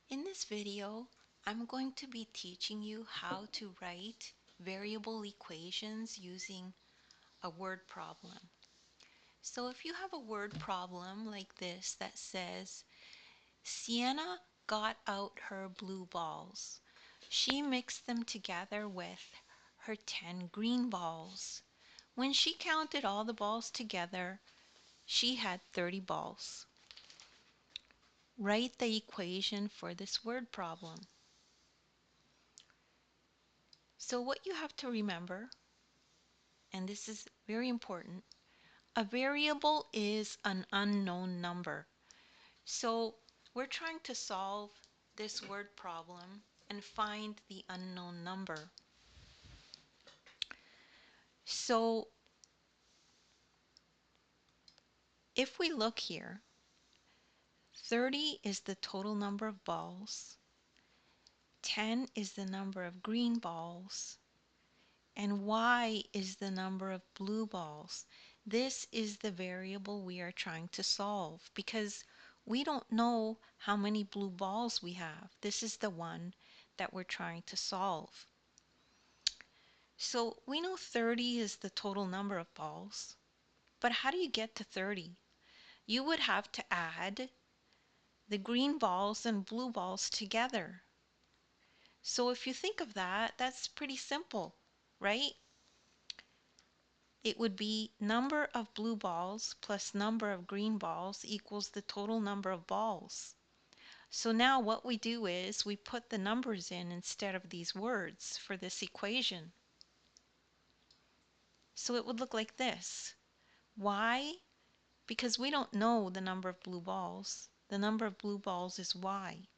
In this video, I'm going to be teaching you how to write variable equations using a word problem. So if you have a word problem like this that says, Sienna got out her blue balls. She mixed them together with her 10 green balls. When she counted all the balls together, she had 30 balls. Write the equation for this word problem. So what you have to remember, and this is very important, a variable is an unknown number. So we're trying to solve this word problem and find the unknown number. So if we look here, 30 is the total number of balls, 10 is the number of green balls, and y is the number of blue balls. This is the variable we are trying to solve because we don't know how many blue balls we have. This is the one that we're trying to solve. So we know 30 is the total number of balls, but how do you get to 30? You would have to add the green balls and blue balls together. So if you think of that, that's pretty simple, right? It would be number of blue balls plus number of green balls equals the total number of balls. So now what we do is we put the numbers in instead of these words for this equation. So it would look like this. Why? Because we don't know the number of blue balls. The number of blue balls is y.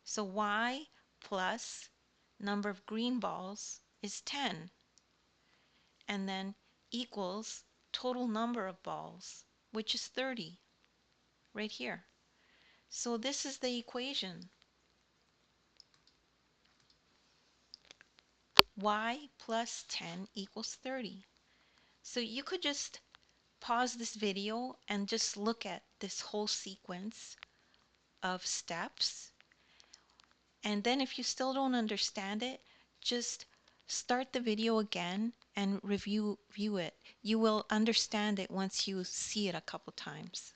So y plus number of green balls is 10. And then equals total number of balls, which is 30, right here. So this is the equation. Y plus 10 equals 30. So you could just pause this video and just look at this whole sequence of steps. And then if you still don't understand it, just start the video again and review it. You will understand it once you see it a couple times.